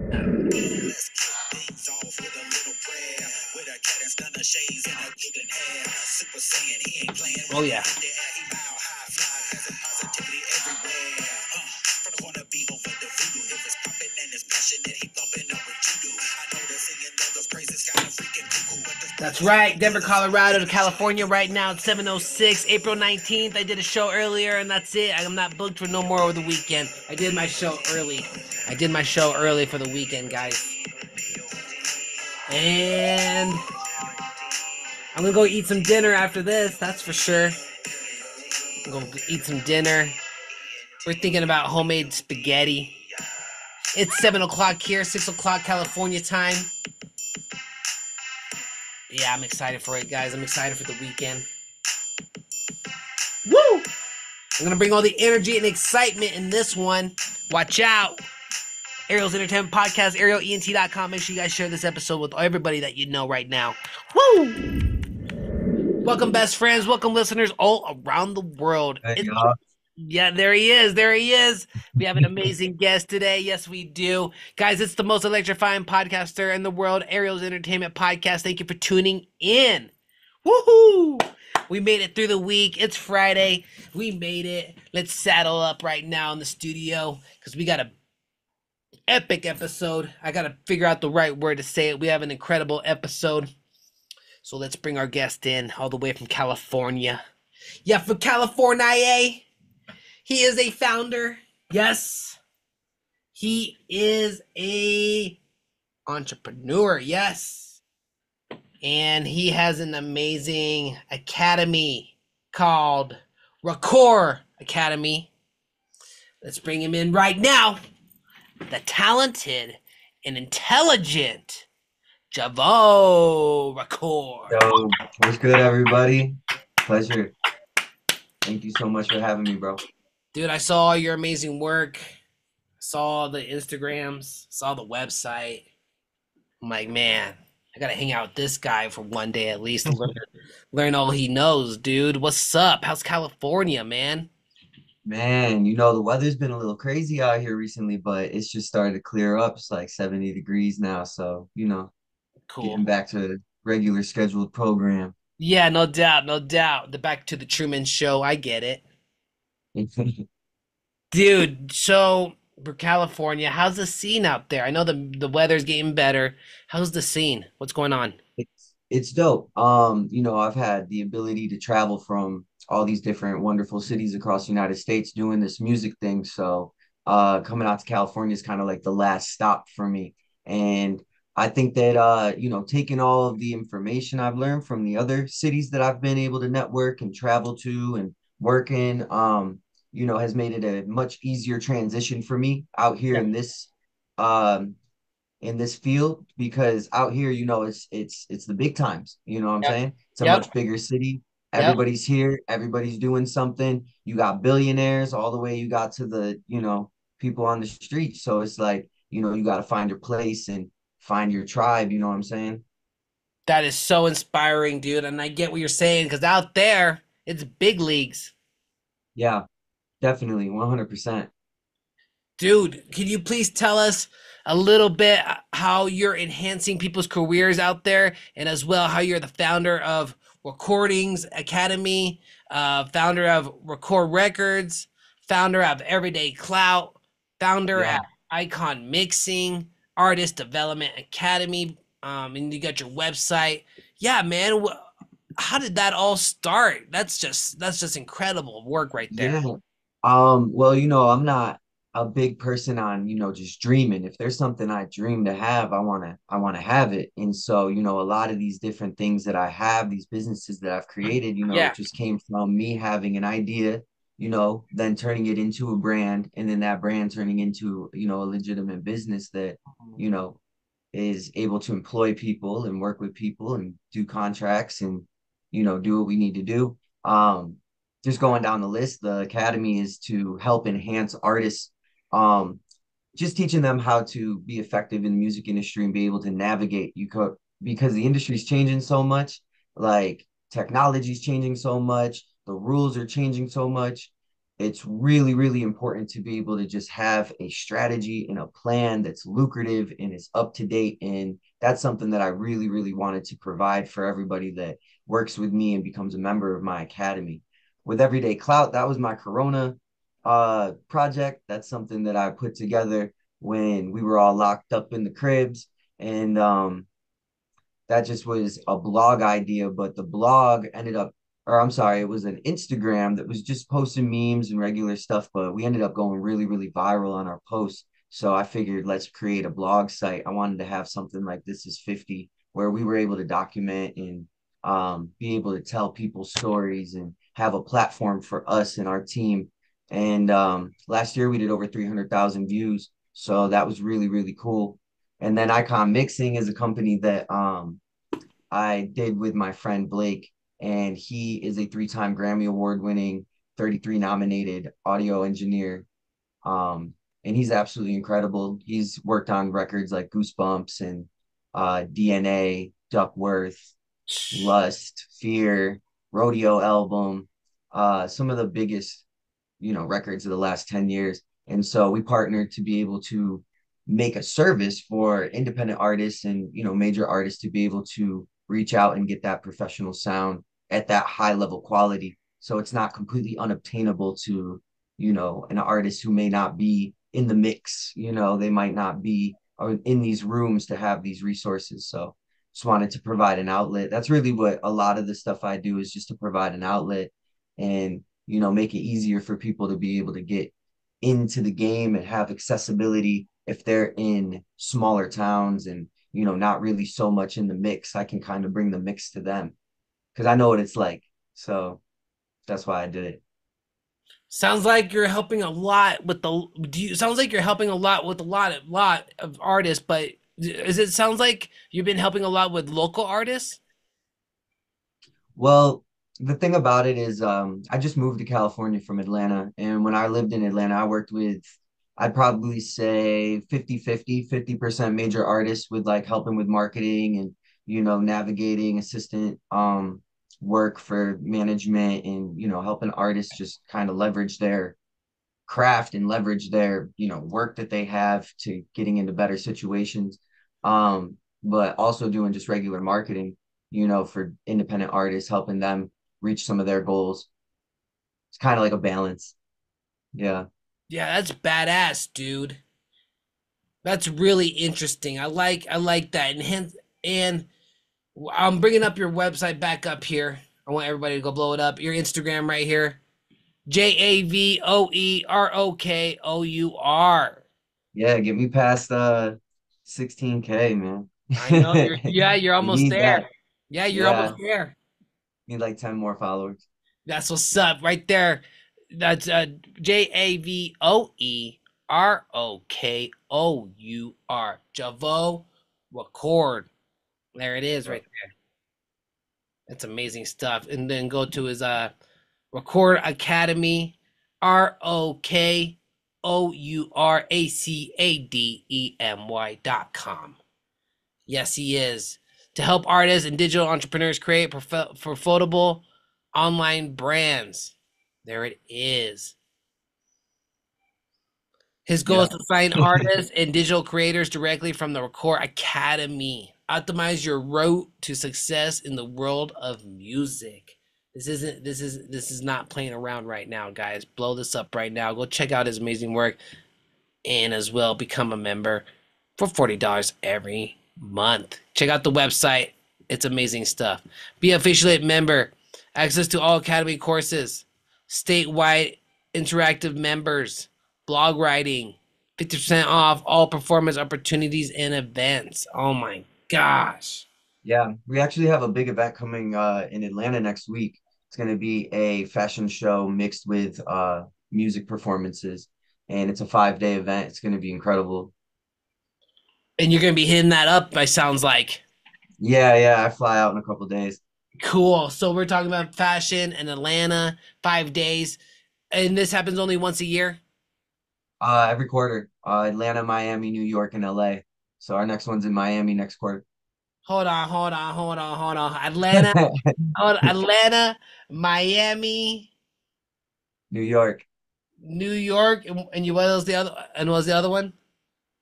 Let's kick things off with a little prayer. With a cat and stunner shades and a golden hair. Super Saiyan, he ain't playing. Oh, yeah. With the air, he bow high, fly, passing positivity everywhere. From the corner beat over the voodoo. If it's popping and it's passionate, he bumping up with judo. I know they're singing those praises, kind of freaking cuckoo. That's right, Denver, Colorado to California right now. It's 7:06, April 19th. I did a show earlier, and that's it. I'm not booked for no more over the weekend. I did my show early. For the weekend, guys. And I'm gonna go eat some dinner after this, that's for sure. I'm gonna eat some dinner. We're thinking about homemade spaghetti. It's 7 o'clock here, 6 o'clock California time. Yeah, I'm excited for it, guys. I'm excited for the weekend. Woo! I'm going to bring all the energy and excitement in this one. Watch out. Ariel's Entertainment Podcast, arielent.com. Make sure you guys share this episode with everybody that you know right now. Woo! Welcome, best friends. Welcome, listeners all around the world. Hey, Yeah, there he is. There he is. We have an amazing guest today. Yes, we do. Guys, it's the most electrifying podcaster in the world, Ariel's Entertainment Podcast. Thank you for tuning in. Woohoo! We made it through the week. It's Friday. We made it. Let's saddle up right now in the studio because we got an epic episode. I got to figure out the right word to say it. We have an incredible episode. So let's bring our guest in all the way from California. Yeah, from California. He is a founder. Yes. He is a entrepreneur. Yes. And he has an amazing academy called RōKour Academy. Let's bring him in right now. The talented and intelligent Javoe RōKour. Yo, what's good, everybody? Pleasure. Thank you so much for having me, bro. Dude, I saw your amazing work. Saw the Instagrams, saw the website. I'm like, man, I gotta hang out with this guy for one day at least to learn all he knows, dude. What's up? How's California, man? Man, the weather's been a little crazy out here recently, but it's just started to clear up. It's like 70 degrees now, so, Cool. getting back to regular scheduled program. Yeah, no doubt, no doubt. The Back to the Truman Show, I get it. Dude, so for California, how's the scene out there? I know the weather's getting better. How's the scene? What's going on? It's dope. I've had the ability to travel from all these different wonderful cities across the United States doing this music thing. So coming out to California is kind of like the last stop for me. And I think that taking all of the information I've learned from the other cities that I've been able to network and travel to and work in, has made it a much easier transition for me out here Yeah. um in this field because out here, it's the big times. You know what I'm Yep. saying? It's a Yep. much bigger city. Yep. Everybody's here, everybody's doing something. You got billionaires all the way you got to the, people on the street. So it's like, you got to find your place and find your tribe, you know what I'm saying? That is so inspiring, dude. And I get what you're saying because out there, it's big leagues. Yeah, definitely 100%. Dude, can you please tell us a little bit how you're enhancing people's careers out there and as well how you're the founder of Recordings Academy, founder of RōKour Records, founder of Everyday Clout, founder Yeah. at Icon Mixing, Artist Development Academy, and you got your website. Yeah, man, how did that all start? That's just incredible work right there. Yeah. Well, I'm not a big person on, just dreaming. If there's something I dream to have, I want to have it. And so, a lot of these different things that I have, these businesses that I've created, Yeah. it just came from me having an idea, then turning it into a brand and then that brand turning into, a legitimate business that, you know, is able to employ people and work with people and do contracts and, do what we need to do. Just going down the list, the academy is to help enhance artists, um, just teaching them how to be effective in the music industry and be able to navigate because the industry is changing so much, like technology is changing so much, the rules are changing so much. it's really, really important to be able to just have a strategy and a plan that's lucrative and is up to date. And that's something that I really, really wanted to provide for everybody that works with me and becomes a member of my academy. With Everyday Clout, that was my Corona project. That's something that I put together when we were all locked up in the cribs. And that just was a blog idea, but the blog ended up, or I'm sorry, it was an Instagram that was just posting memes and regular stuff, but we ended up going really, really viral on our posts. So I figured let's create a blog site. I wanted to have something like This Is 50, where we were able to document and be able to tell people stories and have a platform for us and our team. And last year we did over 300,000 views. So that was really, really cool. And then Icon Mixing is a company that I did with my friend Blake, and he is a three-time Grammy Award winning, 33 nominated audio engineer. And he's absolutely incredible. He's worked on records like Goosebumps and DNA, Duckworth, Lust, Fear, Rodeo album, some of the biggest, records of the last 10 years. And so we partnered to be able to make a service for independent artists and, major artists to be able to reach out and get that professional sound at that high level quality. So it's not completely unobtainable to, an artist who may not be in the mix, they might not be in these rooms to have these resources. So just wanted to provide an outlet. That's really what a lot of the stuff I do is, just to provide an outlet and, make it easier for people to be able to get into the game and have accessibility if they're in smaller towns and, not really so much in the mix. I can kind of bring the mix to them because I know what it's like. So that's why I did it. Sounds like you're helping a lot with the. Do you? Sounds like you're helping a lot with a lot of artists, but is it sounds like you've been helping a lot with local artists? Well, the thing about it is, I just moved to California from Atlanta. And when I lived in Atlanta, I worked with, I'd probably say 50-50 percent major artists with like helping with marketing and, navigating assistant work for management and, helping artists just kind of leverage their craft and leverage their work that they have to getting into better situations, but also doing just regular marketing for independent artists, helping them reach some of their goals. It's kind of like a balance. Yeah. Yeah, that's badass, dude. That's really interesting. I like that, and hence, and I'm bringing up your website back up here. I want everybody to go blow it up. Your Instagram right here. JavoeROKOUR. Yeah, get me past 16K, man. I know you're We almost need there. that. Yeah, you're almost Yeah, there. need like 10 more followers. That's what's up right there. That's JavoeROKOUR. Javoe Record. There it is right there. That's amazing stuff. And then go to his Record Academy, ROKOURACADEMY.com. Yes, he is. To help artists and digital entrepreneurs create profitable online brands. There it is. His goal is Yeah. to find artists and digital creators directly from the RōKour Academy. Optimize your road to success in the world of music. This is not playing around right now, guys. Blow this up right now. Go check out his amazing work and as well become a member for $40 every month. Check out the website. It's amazing stuff. Be an officially member. Access to all Academy courses. Statewide interactive members. Blog writing. 50% off all performance opportunities and events. Oh my gosh. Yeah, we actually have a big event coming in Atlanta next week. It's going to be a fashion show mixed with music performances, and it's a 5-day event. It's going to be incredible. And you're going to be hitting that up, by sounds like. Yeah, yeah, I fly out in a couple of days. Cool. So we're talking about fashion in Atlanta, 5 days. And this happens only once a year? Every quarter, Atlanta, Miami, New York, and LA. So our next one's in Miami next quarter. Hold on. Atlanta, hold on. Atlanta, Miami, New York. New York, and you what was the other? And what was the other one?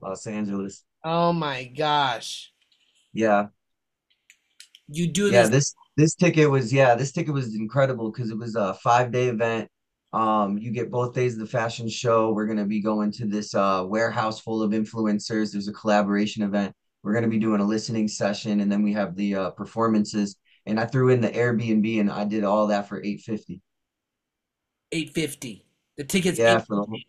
Los Angeles. Oh my gosh, Yeah. you do Yeah, this. this ticket was incredible because it was a 5 day event. You get both days of the fashion show. We're gonna be going to this warehouse full of influencers. There's a collaboration event. We're gonna be doing a listening session, and then we have the performances. And I threw in the Airbnb, and I did all that for 850. 850. The ticket's Yeah, for the 850.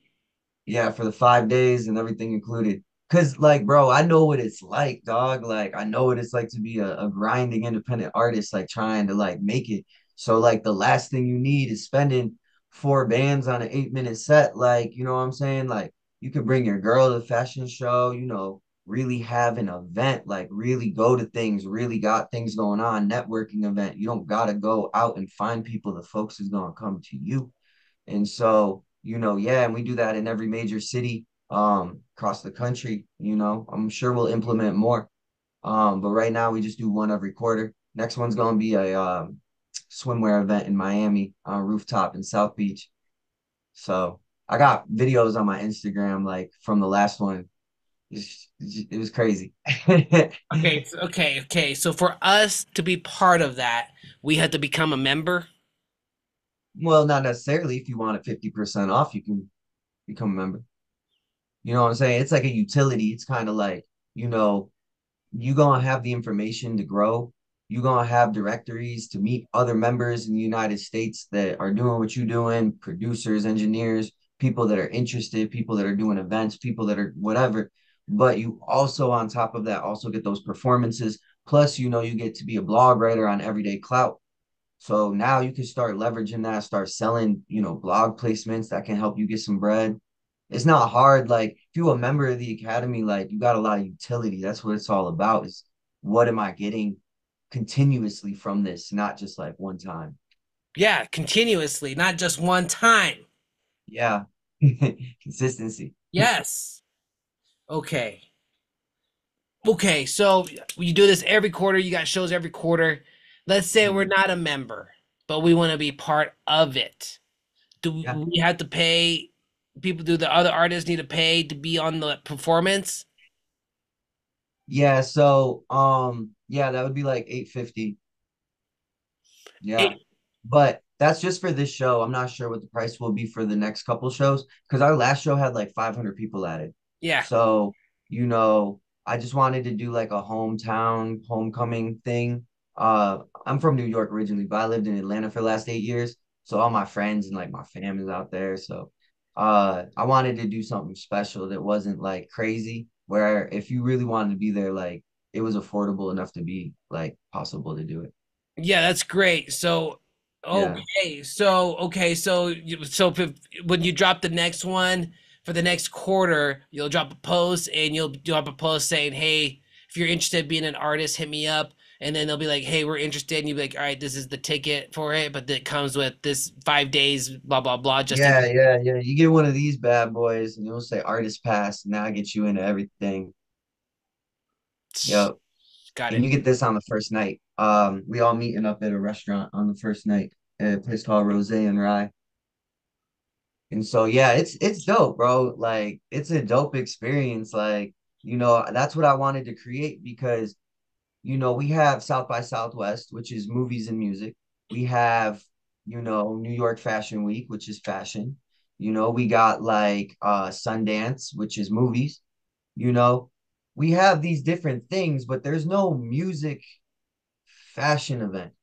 Yeah, for the 5 days and everything included. Cause like, bro, I know what it's like, dog. Like, I know what it's like to be a grinding independent artist, like trying to like make it. So like the last thing you need is spending 4 bands on an 8 minute set. Like, you know what I'm saying? Like you could bring your girl to the fashion show, really have an event, like really go to things, really got things going on, networking event. You don't gotta go out and find people. The folks is gonna come to you. And so, yeah, and we do that in every major city across the country. I'm sure we'll implement more. But right now we just do one every quarter. Next one's gonna be a swimwear event in Miami on a rooftop in South Beach. So I got videos on my Instagram like from the last one. It was crazy. Okay. So for us to be part of that, we had to become a member. Well, not necessarily. If you want it 50% off, you can become a member. You know what I'm saying? It's like a utility. It's kind of like, you know, you gonna have the information to grow. You gonna have directories to meet other members in the United States that are doing what you're doing, producers, engineers, people that are interested, people that are doing events, people that are whatever. But you also, on top of that, also get those performances. Plus, you get to be a blog writer on Everyday Clout. So now you can start leveraging that, start selling, blog placements that can help you get some bread. It's not hard. Like if you're a member of the academy, like you got a lot of utility. That's what it's all about is what am I getting continuously from this, not just like one time. Yeah, continuously, not just one time. Yeah. Consistency. Yes. Okay. Okay, so you do this every quarter, you got shows every quarter. Let's say we're Mhm. not a member, but we want to be part of it. Do Yeah. we have to pay people, do the other artists need to pay to be on the performance? Yeah. So yeah, that would be like 850. Yeah. It, But that's just for this show. I'm not sure what the price will be for the next couple shows because our last show had like 500 people at it. yeah. So, I just wanted to do like a hometown homecoming thing. I'm from New York originally, but I lived in Atlanta for the last 8 years. So all my friends and like my family's out there. So, I wanted to do something special that wasn't like crazy, where if you really wanted to be there, like it was affordable enough to be like possible to do it. Yeah, that's great. So, Yeah. so if, when you drop the next one for the next quarter, you'll drop a post and you'll drop a post saying, "Hey, if you're interested in being an artist, hit me up." And then they'll be like, "Hey, we're interested." And you'll be like, "All right, this is the ticket for it, but it comes with this 5 days, blah blah blah." Just in Yeah, yeah, yeah. You get one of these bad boys and it'll say artist pass. Now I get you into everything. Yep. got And it. you get this on the first night. We all meeting up at a restaurant on the first night at a place called Rose and Rye. And so yeah, it's dope, bro. Like it's a dope experience. Like, that's what I wanted to create because we have South by Southwest, which is movies and music. We have, New York Fashion Week, which is fashion. We got like Sundance, which is movies. You know, we have these different things, but there's no music fashion event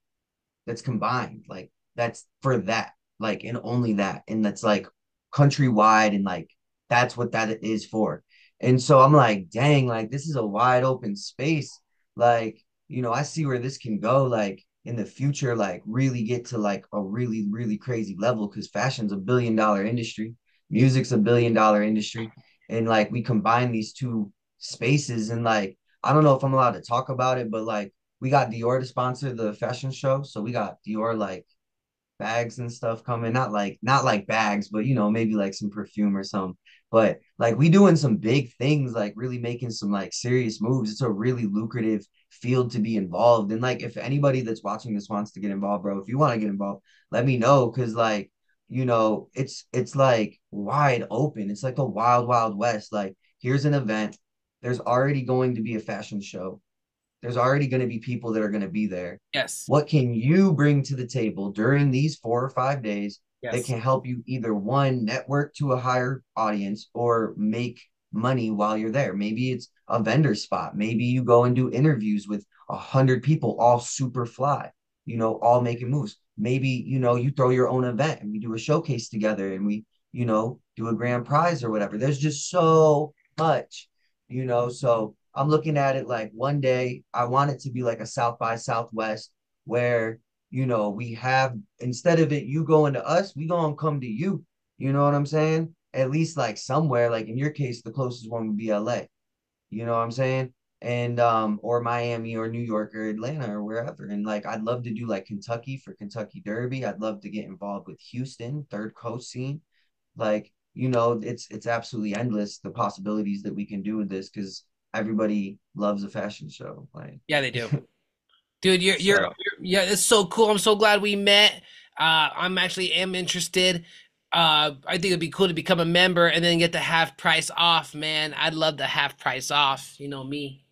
that's combined. Like that's for that, like and only that. And that's like countrywide and like that's what that is for. And so I'm like, dang, like this is a wide open space. Like, I see where this can go, like in the future, like really get to like a really, really crazy level because fashion's $1 billion industry, music's $1 billion industry. And like we combine these two spaces and like I don't know if I'm allowed to talk about it, but like we got Dior to sponsor the fashion show. So we got Dior like bags and stuff coming. Not like bags, but maybe like some perfume or something. But like we doing some big things, like really making some like serious moves. It's a really lucrative field to be involved. And like if anybody that's watching this wants to get involved, bro, if you want to get involved, let me know. Cause like it's like wide open. It's like a wild, wild west. Like, here's an event. There's already going to be a fashion show. There's already going to be people that are going to be there. Yes. What can you bring to the table during these 4 or 5 days that Yes. can help you either one, network to a higher audience or make money while you're there? Maybe it's a vendor spot. Maybe you go and do interviews with 100 people, all super fly, all making moves. Maybe, you throw your own event and we do a showcase together and we, do a grand prize or whatever. There's just so much, so I'm looking at it like one day I want it to be like a South by Southwest where, we have, instead of it you going to us, we gonna come to you. You know what I'm saying? At least like somewhere, like in your case, the closest one would be LA. You know what I'm saying? And or Miami or New York or Atlanta or wherever. And like I'd love to do like Kentucky for Kentucky Derby. I'd love to get involved with Houston, third coast scene. Like, it's absolutely endless the possibilities that we can do with this because everybody loves a fashion show. Like, Yeah, they do. Dude, so yeah, it's so cool. I'm so glad we met. I'm actually am interested. I think it'd be cool to become a member and then get the half price off, man. I'd love the half price off. You know me.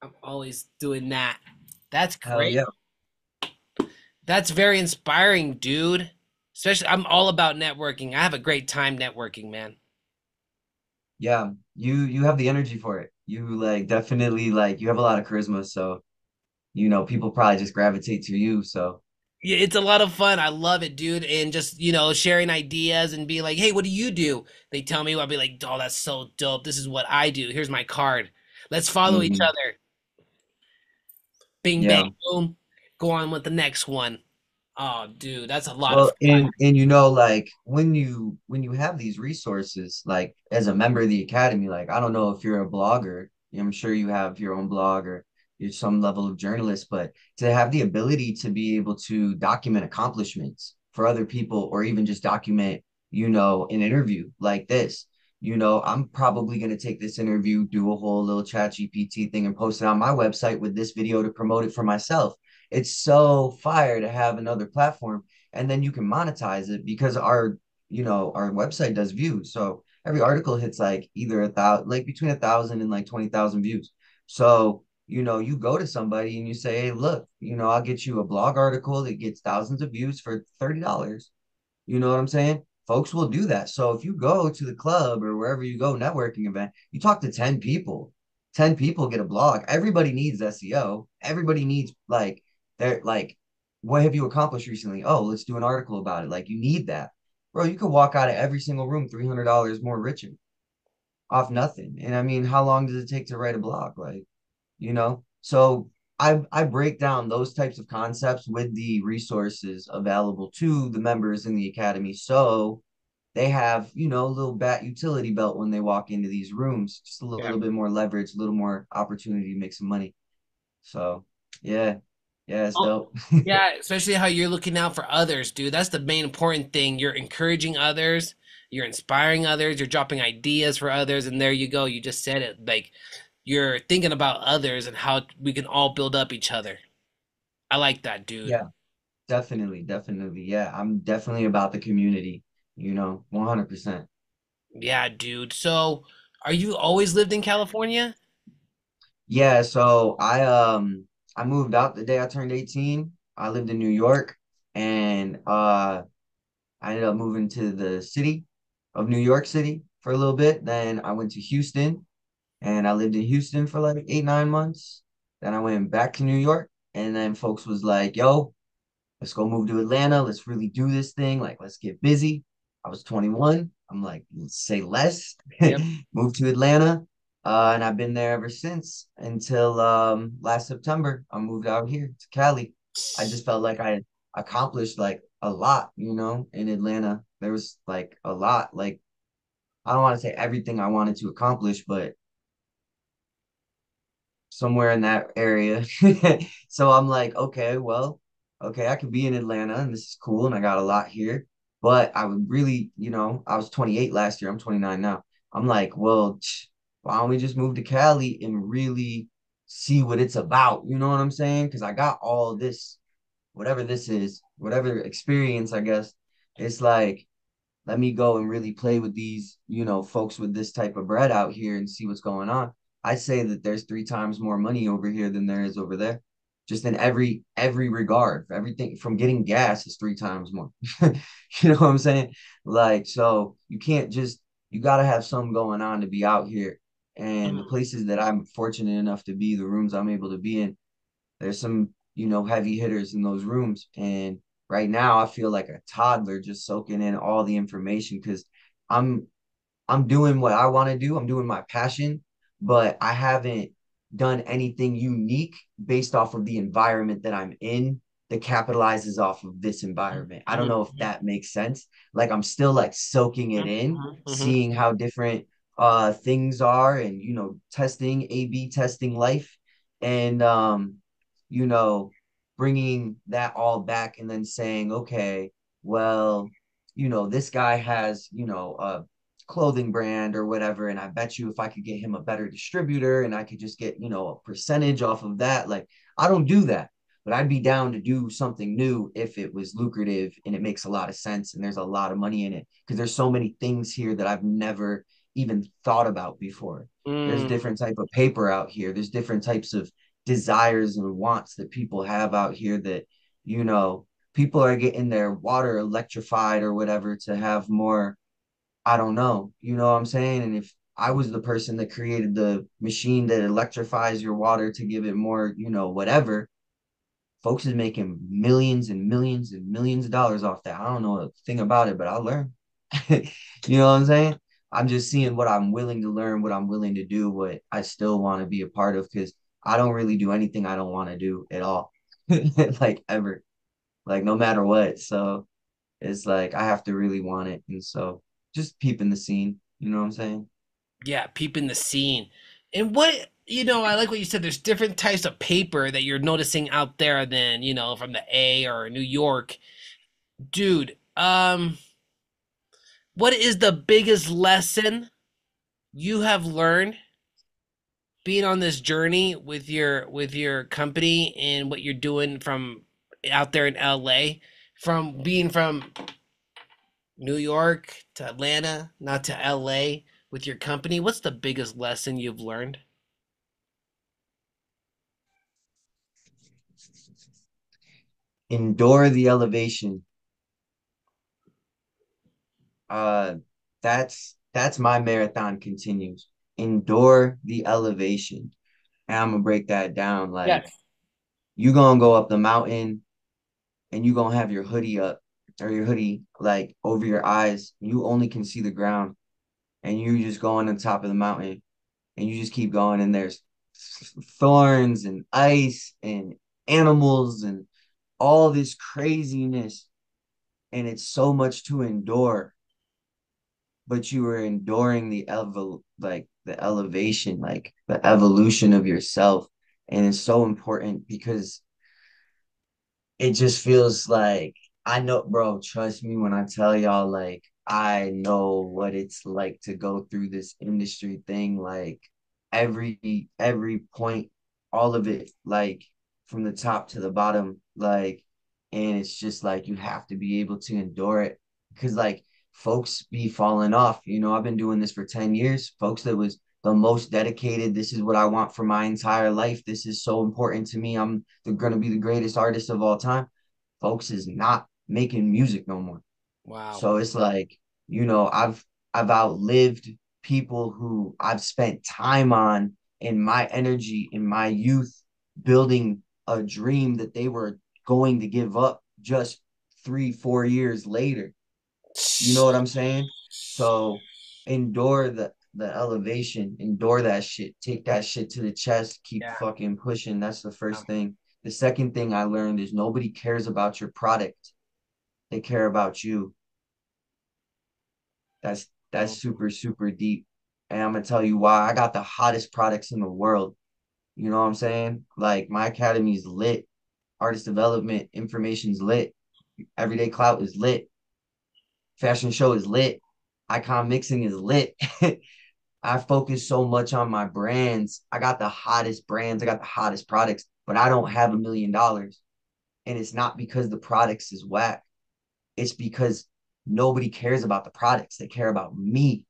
I'm always doing that. That's hell great. yeah. That's very inspiring, dude. Especially I'm all about networking. I have a great time networking, man. Yeah. You have the energy for it. You like definitely like you have a lot of charisma. So, people probably just gravitate to you. So Yeah, it's a lot of fun. I love it, dude. And just, sharing ideas and be like, hey, what do you do? They tell me, I'll be like, oh, that's so dope. This is what I do. Here's my card. Let's follow each mhm. other. Bing, bang, Yeah. boom. Go on with the next one. Oh, dude, that's a lot of Well, fun. and like when you have these resources, like as a member of the academy, like I don't know if you're a blogger, I'm sure you have your own blog or you're some level of journalist, but to have the ability to be able to document accomplishments for other people or even just document, an interview like this. I'm probably going to take this interview, do a whole little chat GPT thing and post it on my website with this video to promote it for myself. It's so fire to have another platform and then you can monetize it because our website does views. So every article hits like either 1,000, like between 1,000 and like 20,000 views. So you go to somebody and you say, hey, look, I'll get you a blog article that gets thousands of views for $30. You know what I'm saying? Folks will do that. So if you go to the club or wherever you go, networking event, you talk to 10 people. 10 people get a blog. Everybody needs SEO. Everybody needs like they're like, what have you accomplished recently? Oh, let's do an article about it. Like you need that. Bro, you could walk out of every single room $300 more richer off nothing. And I mean, how long does it take to write a blog? Like, so I break down those types of concepts with the resources available to the members in the academy so they have a little bat utility belt when they walk into these rooms, just a Yeah. little bit more leverage, a little more opportunity to make some money. So yeah, yeah, it's Oh, dope. yeah, especially how you're looking out for others, dude. That's the main important thing. You're encouraging others, you're inspiring others, you're dropping ideas for others, and there you go. You just said it. Like you're thinking about others and how we can all build up each other. I like that, dude. Yeah, definitely, definitely. Yeah, I'm definitely about the community, 100%. Yeah, dude. So, are you always lived in California? Yeah, so I moved out the day I turned 18. I lived in New York and I ended up moving to the city of New York City for a little bit. Then I went to Houston and I lived in Houston for like 8, 9 months. Then I went back to New York and then folks was like, yo, let's go move to Atlanta. Let's really do this thing. Like, let's get busy. I was 21. I'm like, let's say less. Yep. Moved to Atlanta. And I've been there ever since until last September. I moved out here to Cali. I just felt like I had accomplished like a lot, in Atlanta. There was like a lot. Like, I don't want to say everything I wanted to accomplish, but somewhere in that area. So I'm like, okay, well, okay, I could be in Atlanta and this is cool and I got a lot here. But I would really, I was 28 last year. I'm 29 now. I'm like, well, why don't we just move to Cali and really see what it's about? You know what I'm saying? Because I got all this, whatever this is, whatever experience, I guess. It's like, let me go and really play with these, folks with this type of bread out here and see what's going on. I say that there's three times more money over here than there is over there. Just in every regard. Everything from getting gas is three times more. You know what I'm saying? Like, so you can't just you gotta have something going on to be out here. And the Mhm. places that I'm fortunate enough to be, the rooms I'm able to be in, there's some, heavy hitters in those rooms. And right now I feel like a toddler just soaking in all the information because I'm I'm doing what I want to do. I'm doing my passion, but I haven't done anything unique based off of the environment that I'm in that capitalizes off of this environment. I don't Mhm. know if that makes sense. Like I'm still like soaking it in, Mhm. Mhm. seeing how different things are and testing A/B testing life and you know bringing that all back and then saying, okay, well, this guy has, a clothing brand or whatever. And I bet you if I could get him a better distributor and I could just get, a percentage off of that, like I don't do that, but I'd be down to do something new if it was lucrative and it makes a lot of sense and there's a lot of money in it. Because there's so many things here that I've never even thought about before. There's Mm. different type of paper out here. There's different types of desires and wants that people have out here that, you know, people are getting their water electrified or whatever to have more. I don't know. You know what I'm saying? And if I was the person that created the machine that electrifies your water to give it more, whatever, folks is making millions and millions and millions of dollars off that. I don't know a thing about it, but I'll learn. You know what I'm saying? I'm just seeing what I'm willing to learn, what I'm willing to do, what I still want to be a part of, because I don't really do anything I don't want to do at all. Like ever. Like no matter what. So it's like I have to really want it. And so just peeping the scene. You know what I'm saying? Yeah, peeping the scene. And what, I like what you said. There's different types of paper that you're noticing out there than, from the A or New York. Dude, what is the biggest lesson you have learned being on this journey with your company and what you're doing from out there in LA, from being from New York to Atlanta, not to LA with your company? What's the biggest lesson you've learned? Endure the elevation. Uh that's my marathon continues. Endure the elevation. And I'm gonna break that down. Like Yes. you gonna go up the mountain and you gonna have your hoodie up or your hoodie like over your eyes. You only can see the ground and you just going on top of the mountain and you just keep going and there's thorns and ice and animals and all this craziness and it's so much to endure, but you were enduring the elevation, like the evolution of yourself. And it's so important because it just feels like I know, bro, trust me when I tell y'all, like, I know what it's like to go through this industry thing, like every point, all of it, like from the top to the bottom, like, and it's just like you have to be able to endure it. Cause like folks be falling off. I've been doing this for 10 years. Folks that was the most dedicated. This is what I want for my entire life. This is so important to me. I'm going to be the greatest artist of all time. Folks is not making music no more. Wow. So it's like, I've outlived people who I've spent time on in my energy in my youth building a dream that they were going to give up just 3 4 years later. You know what I'm saying? So endure the elevation, endure that shit, take that shit to the chest, keep Yeah. fucking pushing. That's the first thing. The second thing I learned is nobody cares about your product. They care about you. That's super, super deep. And I'm gonna tell you why. I got the hottest products in the world. You know what I'm saying? Like my academy is lit. Artist development information's lit. Everyday clout is lit. Fashion show is lit. Icon mixing is lit. I focus so much on my brands. I got the hottest brands, I got the hottest products, but I don't have $1 million. And it's not because the products is whack. It's because nobody cares about the products. They care about me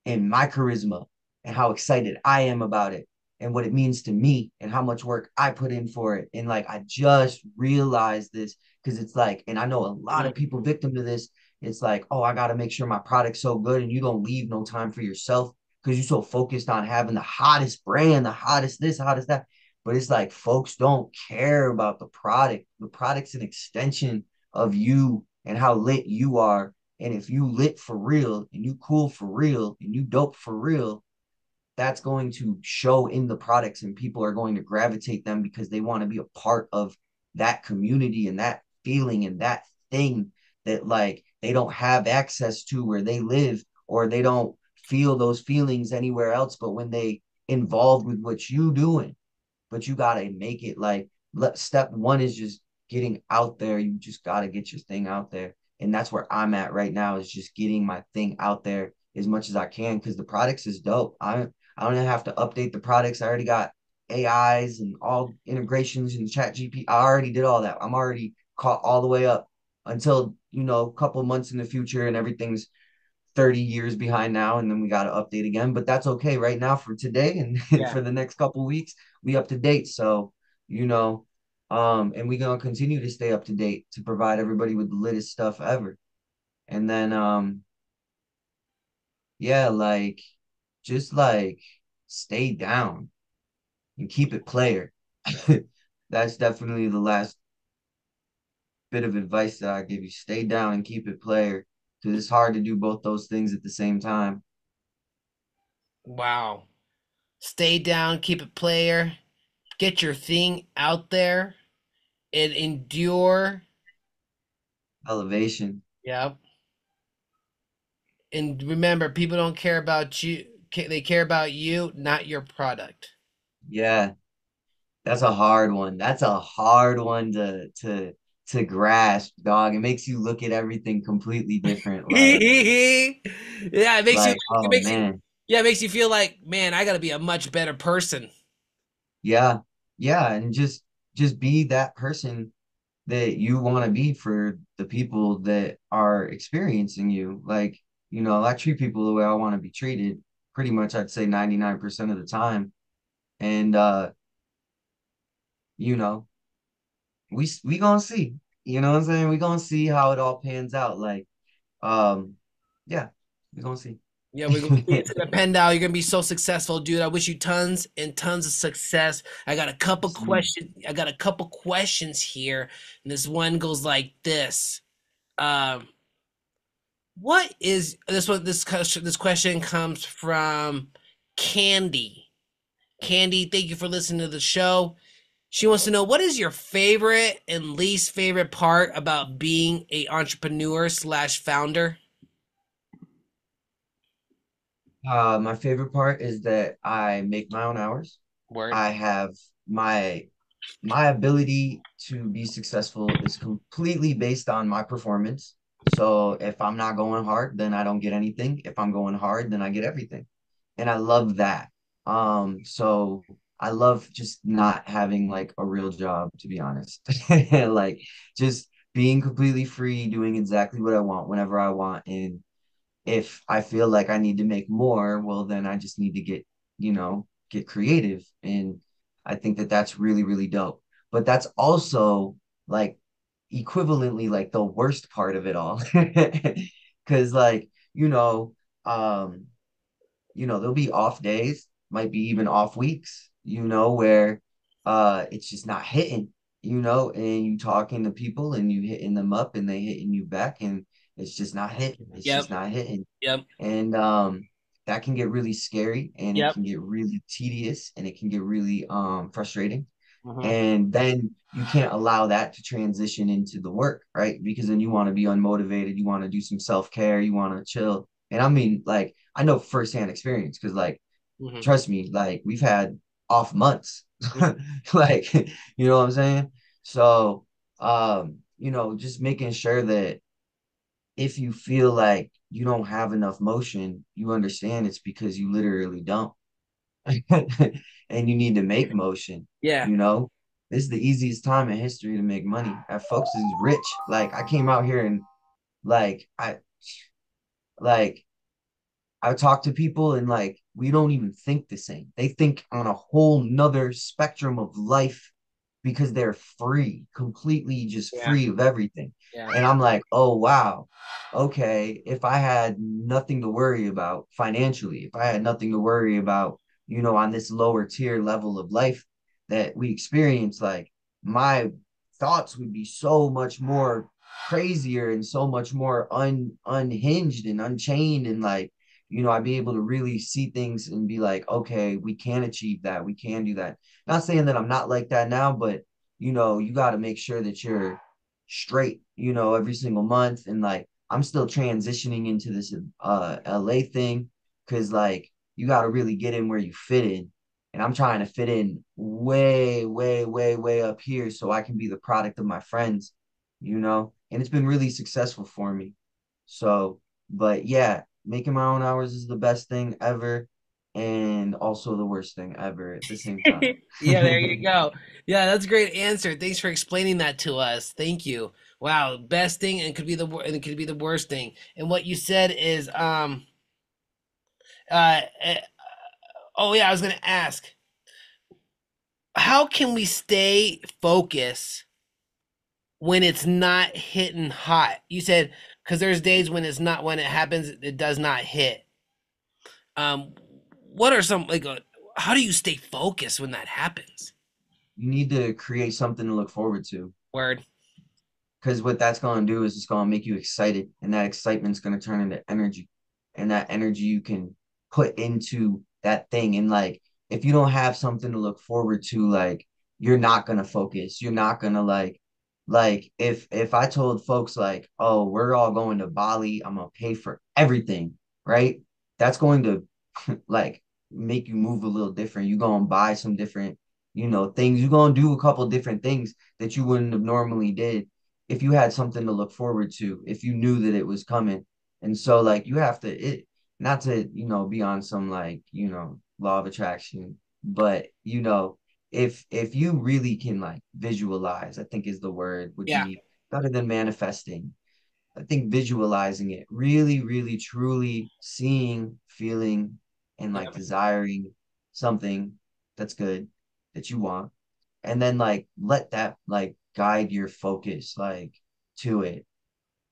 and my charisma and how excited I am about it and what it means to me and how much work I put in for it. And like I just realized this because it's like, and I know a lot of people victim to this. It's like, oh, I gotta make sure my product's so good, and you don't leave no time for yourself because you're so focused on having the hottest brand, the hottest this, hottest that. But it's like folks don't care about the product. The product's an extension of you and how lit you are, and if you lit for real and you cool for real and you dope for real, that's going to show in the products and people are going to gravitate them because they want to be a part of that community and that feeling and that thing that like they don't have access to where they live, or they don't feel those feelings anywhere else but when they involved with what you doing. But you gotta make it like step one is just getting out there. You just gotta get your thing out there. And that's where I'm at right now, is just getting my thing out there as much as I can because the products is dope. I don't even have to update the products. I already got AIs and all integrations and chat GP. I already did all that. I'm already caught all the way up until, a couple months in the future and everything's 30 years behind now, and then we got to update again, but that's okay right now for today. And Yeah. for the next couple of weeks we up to date. So you know and we gonna continue to stay up to date to provide everybody with the latest stuff ever. And then yeah, like just like stay down and keep it player. That's definitely the last bit of advice that I give you. Stay down and keep it player because it's hard to do both those things at the same time. Wow. Stay down, keep it player, get your thing out there, and endure. Elevation. Yep. And remember, people don't care about you. They care about you, not your product. Yeah, that's a hard one. That's a hard one to grasp, dog. It makes you look at everything completely different. Yeah, it makes you. It Oh makes you. man, Yeah, it makes you feel like, man, I got to be a much better person. yeah, yeah, and just be that person that you want to be for the people that are experiencing you. Like, I treat people the way I want to be treated. Pretty much, I'd say 99% of the time. And you know, we gonna see. You know what I'm saying? We gonna see how it all pans out. Like, yeah, we gonna see. Yeah, it's gonna pen out. You're gonna be so successful, dude. I wish you tons and tons of success. I got a couple See, questions. I got a couple questions here, and this one goes like this. Um, what is this one? This question comes from Candy. Candy, thank you for listening to the show. She wants to know, what is your favorite and least favorite part about being a entrepreneur slash founder? my favorite part is that I make my own hours. Word. I have my my ability to be successful is completely based on my performance. So if I'm not going hard, then I don't get anything. If I'm going hard, then I get everything. And I love that. So I love just not having like a real job, to be honest. Like just being completely free, doing exactly what I want whenever I want. And if I feel like I need to make more, well, then I just need to get creative. And I think that that's really, really dope. But that's also like equivalently like the worst part of it all. Because like, um, there'll be off days, might be even off weeks, where it's just not hitting, and you talking to people and you hitting them up and they hitting you back and it's just not hitting. It's Yep. just not hitting. Yep. And that can get really scary and it Yep. can get really tedious and it can get really frustrating. Hmm. And then you can't allow that to transition into the work, right? Because then you want to be unmotivated, you want to do some self-care, you want to chill. And I mean, like, I know firsthand experience because, like, Hmm. trust me, like, we've had off months, like, you know what I'm saying? So, just making sure that if you feel like you don't have enough motion, you understand it's because you literally don't. And you need to make motion, Yeah. you know? This is the easiest time in history to make money. Folks is rich. Like I came out here and Like like I talk to people and like we don't even think the same. They think on a whole nother spectrum of life because they're free, completely just Yeah. free of everything. Yeah. And I'm like, oh wow, okay, if I had nothing to worry about financially, if I had nothing to worry about, on this lower tier level of life that we experience, like my thoughts would be so much more crazier and so much more unhinged and unchained and like I'd be able to really see things and be like, okay, we can achieve that. We can do that. Not saying that I'm not like that now, but you got to make sure that you're straight, every single month. And like, I'm still transitioning into this LA thing because like you got to really get in where you fit in. And I'm trying to fit in way, way, way, way up here so I can be the product of my friends, and it's been really successful for me. So, but yeah, making my own hours is the best thing ever and also the worst thing ever at the same time. Yeah, there you go. Yeah, that's a great answer. Thanks for explaining that to us. Thank you. Wow, best thing and and it could be the worst thing. And what you said is uh, uh oh yeah, I was going to ask, how can we stay focused when it's not hitting hot? You said cuz there's days when it's not when it happens it does not hit. Um what are some like how do you stay focused when that happens? You need to create something to look forward to. Word. Because what that's going to do is it's going to make you excited, and that excitement's going to turn into energy, and that energy you can put into that thing. And like, if you don't have something to look forward to, like, you're not going to focus. You're not going to like if I told folks like, oh, we're all going to Bali, I'm gonna pay for everything, right? That's going to like make you move a little different. You're gonna buy some different, things. You're gonna do a couple different things that you wouldn't have normally did if you had something to look forward to, if you knew that it was coming. And so like you have to it not to, be on some like, law of attraction, but if you really can like visualize, I think is the word would Yeah. be better than manifesting. I think visualizing it, really, really, truly seeing, feeling, and like Yeah. desiring something that's good that you want and then like let that like guide your focus like to it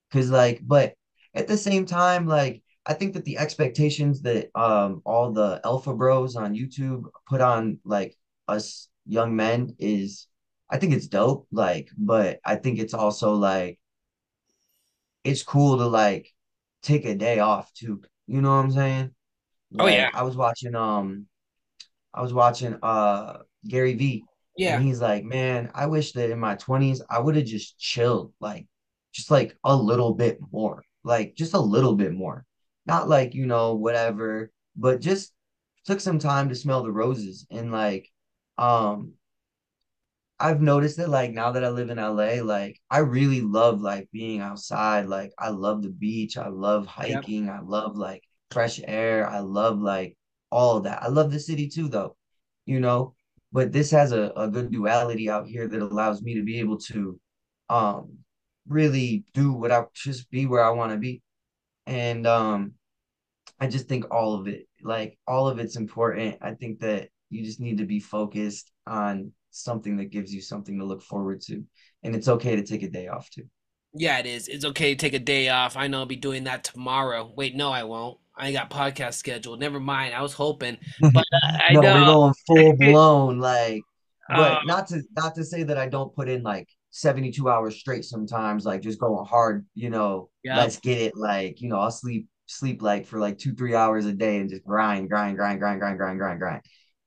because like but at the same time like I think that the expectations that all the alpha bros on YouTube put on like us young men is I think it's dope like but I think it's also like it's cool to like take a day off too, you know what I'm saying? Oh yeah. Like I was watching Gary V and Yeah. he's like, man, I wish that in my 20s I would have just chilled like just like a little bit more. Like just a little bit more. Not like, whatever, but just took some time to smell the roses and like um I've noticed that like now that I live in LA, like I really love like being outside. Like I love the beach. I love Yep. hiking. I love like fresh air. I love like all of that. I love the city too though, you know, but this has a good duality out here that allows me to be able to um really do what I just be where I want to be. And I just think all of it, like all of it's important. I think that you just need to be focused on something that gives you something to look forward to. And it's okay to take a day off too. Yeah, it is. It's okay to take a day off. I know I'll be doing that tomorrow. Wait, no, I won't. I got podcast scheduled. Never mind. I was hoping, but I No, we're know. going full blown, like, uh, but not to say that I don't put in like 72 hours straight sometimes, like just going hard, yep. let's get it. Like, I'll sleep like for like 2, 3 hours a day and just grind, grind, grind, grind, grind, grind, grind, grind.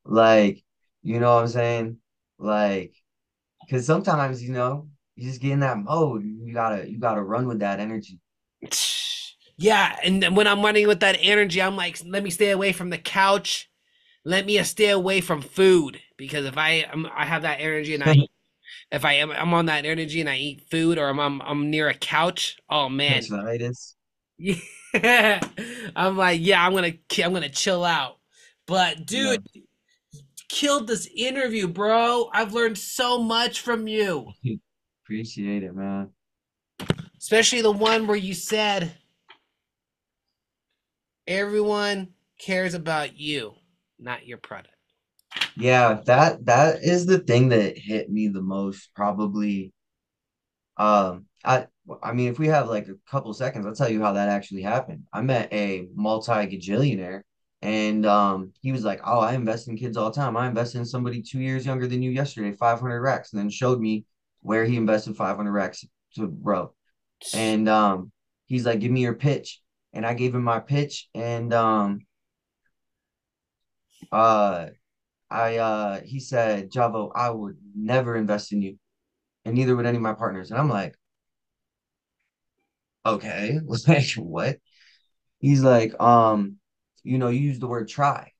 Like, you know what I'm saying? Like, because sometimes, you just get in that mode. You gotta run with that energy. Yeah, and then when I'm running with that energy, I'm like, let me stay away from the couch. Let me stay away from food because if I have that energy and if I'm on that energy and I eat food or I'm near a couch, oh man, Catch the itis. yeah, I'm like, yeah, I'm gonna chill out. But dude, Yeah. killed this interview, bro. I've learned so much from you. Appreciate it, man. Especially the one where you said everyone cares about you, not your product. Yeah, that is the thing that hit me the most, probably. I mean, if we have like a couple seconds, I'll tell you how that actually happened. I met a multi-gajillionaire, and he was like, "Oh, I invest in kids all the time. I invested in somebody 2 years younger than you yesterday, 500 racks," and then showed me where he invested 500 racks to, bro. And he's like, "Give me your pitch," and I gave him my pitch, and uh, he said, "Javoe, I would never invest in you, and neither would any of my partners." And I'm like, okay, like what? He's like, you use the word try.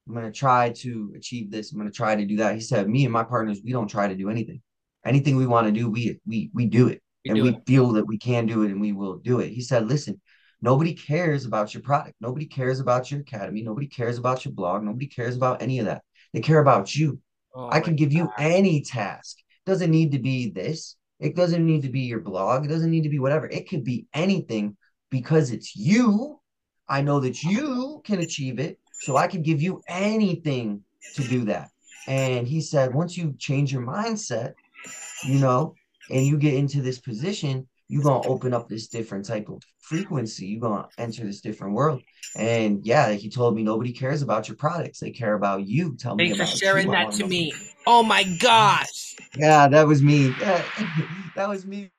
I'm gonna try to achieve this. I'm gonna try to do that. He said, me and my partners, we don't try to do anything. Anything we want to do, we do it. You And do it. we feel that we can do it and we will do it. He said, listen, nobody cares about your product. Nobody cares about your academy. Nobody cares about your blog. Nobody cares about any of that. They care about you. Oh I my can give God. you any task. Doesn't need to be this. It doesn't need to be your blog. It doesn't need to be whatever. It could be anything because it's you. I know that you can achieve it. So I could give you anything to do that. And he said, once you change your mindset, you know, and you get into this position, you're gonna open up this different type of frequency. You're gonna enter this different world. And yeah, he told me nobody cares about your products. They care about you. Tell me Thanks for about you. sharing I that want to to know. me. Oh my gosh. Yeah, that was me. That was me.